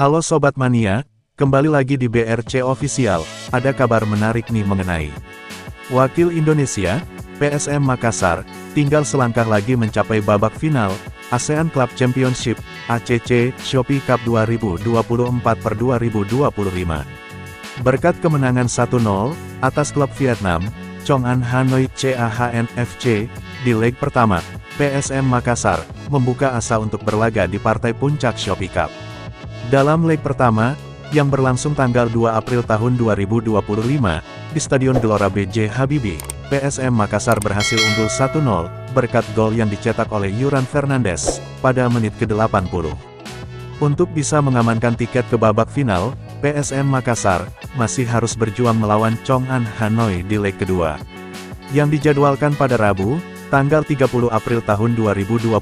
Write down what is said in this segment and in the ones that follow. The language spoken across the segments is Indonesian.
Halo Sobat Mania, kembali lagi di BRC Official, ada kabar menarik nih mengenai Wakil Indonesia, PSM Makassar, tinggal selangkah lagi mencapai babak final, ASEAN Club Championship, ACC, Shopee Cup 2024/2025. Berkat kemenangan 1-0, atas klub Vietnam, Chong An Hanoi CAHN FC, di leg pertama, PSM Makassar, membuka asa untuk berlaga di partai puncak Shopee Cup. Dalam leg pertama, yang berlangsung tanggal 2 April tahun 2025, di Stadion Gelora B.J. Habibie, PSM Makassar berhasil unggul 1-0, berkat gol yang dicetak oleh Yuran Fernandes, pada menit ke-80. Untuk bisa mengamankan tiket ke babak final, PSM Makassar, masih harus berjuang melawan Chong An Hanoi di leg kedua, yang dijadwalkan pada Rabu, tanggal 30 April tahun 2025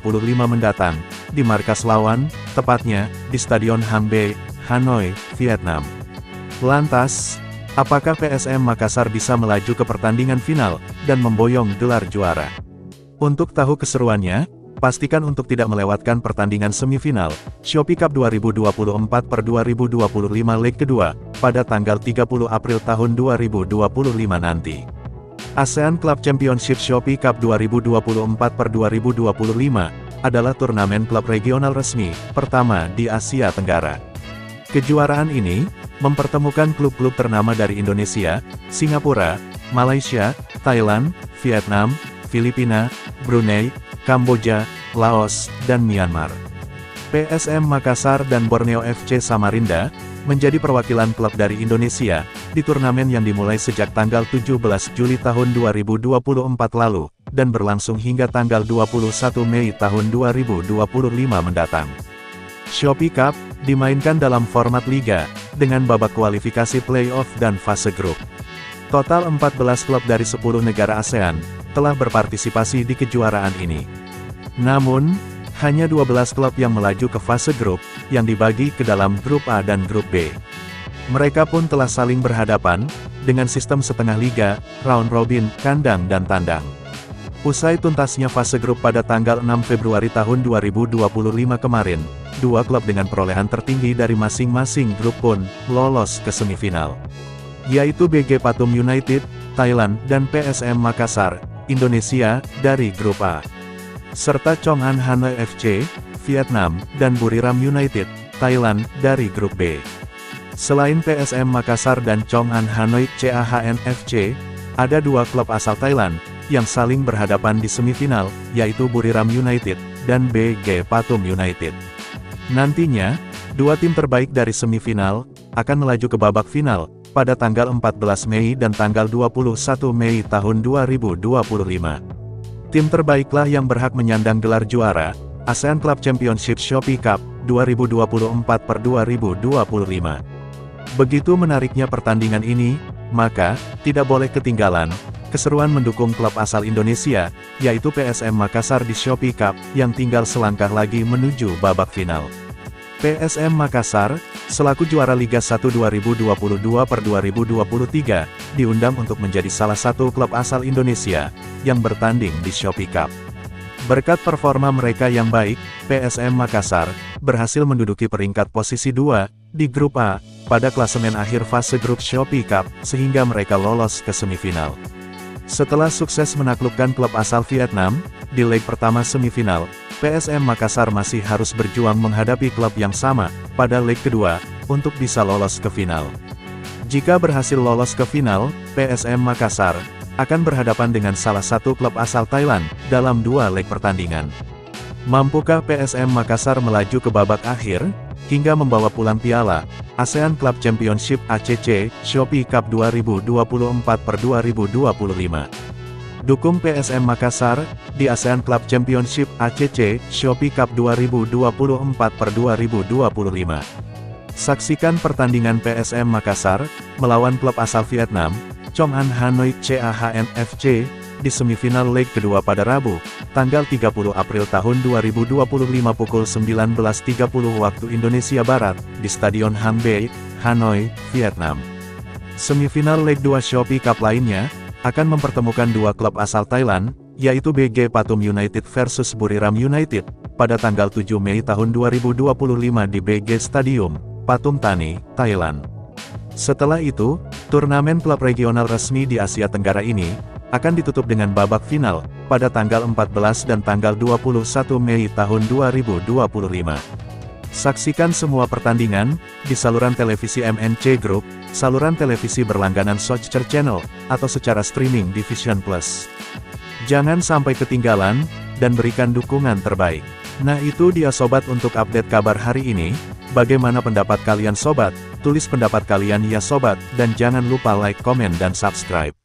mendatang, di markas lawan, tepatnya, di Stadion Hang Bay, Hanoi, Vietnam. Lantas, apakah PSM Makassar bisa melaju ke pertandingan final, dan memboyong gelar juara? Untuk tahu keseruannya, pastikan untuk tidak melewatkan pertandingan semifinal, Shopee Cup 2024/2025 leg kedua, pada tanggal 30 April tahun 2025 nanti. ASEAN Club Championship Shopee Cup 2024/2025, adalah turnamen klub regional resmi, pertama di Asia Tenggara. Kejuaraan ini, mempertemukan klub-klub ternama dari Indonesia, Singapura, Malaysia, Thailand, Vietnam, Filipina, Brunei, Kamboja, Laos, dan Myanmar. PSM Makassar dan Borneo FC Samarinda, menjadi perwakilan klub dari Indonesia, di turnamen yang dimulai sejak tanggal 17 Juli tahun 2024 lalu, dan berlangsung hingga tanggal 21 Mei tahun 2025 mendatang. Shopee Cup, dimainkan dalam format liga, dengan babak kualifikasi playoff dan fase grup. Total 14 klub dari 10 negara ASEAN, telah berpartisipasi di kejuaraan ini. Namun, hanya 12 klub yang melaju ke fase grup, yang dibagi ke dalam grup A dan grup B. Mereka pun telah saling berhadapan, dengan sistem setengah liga, round robin, kandang dan tandang. Usai tuntasnya fase grup pada tanggal 6 Februari tahun 2025 kemarin, dua klub dengan perolehan tertinggi dari masing-masing grup pun, lolos ke semifinal. Yaitu BG Pathum United, Thailand, dan PSM Makassar, Indonesia, dari grup A. Serta Chong An Hanoi FC, Vietnam, dan Buriram United, Thailand, dari grup B. Selain PSM Makassar dan Chong An Hanoi CAHN FC, ada dua klub asal Thailand, yang saling berhadapan di semifinal, yaitu Buriram United, dan BG Pathum United. Nantinya, dua tim terbaik dari semifinal, akan melaju ke babak final, pada tanggal 14 Mei dan tanggal 21 Mei tahun 2025. Tim terbaiklah yang berhak menyandang gelar juara, ASEAN Club Championship Shopee Cup, 2024/2025. Begitu menariknya pertandingan ini, maka, tidak boleh ketinggalan, keseruan mendukung klub asal Indonesia, yaitu PSM Makassar di Shopee Cup, yang tinggal selangkah lagi menuju babak final. PSM Makassar, selaku juara Liga 1 2022/2023, diundang untuk menjadi salah satu klub asal Indonesia, yang bertanding di Shopee Cup. Berkat performa mereka yang baik, PSM Makassar, berhasil menduduki peringkat posisi 2, di grup A, pada klasemen akhir fase grup Shopee Cup, sehingga mereka lolos ke semifinal. Setelah sukses menaklukkan klub asal Vietnam, di leg pertama semifinal, PSM Makassar masih harus berjuang menghadapi klub yang sama, pada leg kedua, untuk bisa lolos ke final. Jika berhasil lolos ke final, PSM Makassar, akan berhadapan dengan salah satu klub asal Thailand, dalam dua leg pertandingan. Mampukah PSM Makassar melaju ke babak akhir, hingga membawa pulang piala, ASEAN Club Championship ACC, Shopee Cup 2024/2025. Dukung PSM Makassar, di ASEAN Club Championship ACC, Shopee Cup 2024/2025. Saksikan pertandingan PSM Makassar, melawan klub asal Vietnam, Chong An Hanoi CAHN FC, di semifinal leg kedua pada Rabu, tanggal 30 April tahun 2025 pukul 19.30 waktu Indonesia Barat, di Stadion Hang Bay, Hanoi, Vietnam. Semifinal leg 2 Shopee Cup lainnya, akan mempertemukan dua klub asal Thailand, yaitu BG Pathum United versus Buriram United, pada tanggal 7 Mei tahun 2025 di BG Stadium, Pathum Thani, Thailand. Setelah itu, turnamen klub regional resmi di Asia Tenggara ini akan ditutup dengan babak final pada tanggal 14 dan tanggal 21 Mei tahun 2025. Saksikan semua pertandingan di saluran televisi MNC Group, saluran televisi berlangganan Soccer Channel, atau secara streaming di Vision Plus. Jangan sampai ketinggalan, dan berikan dukungan terbaik. Nah itu dia sobat untuk update kabar hari ini. Bagaimana pendapat kalian sobat? Tulis pendapat kalian ya sobat, dan jangan lupa like, komen dan subscribe.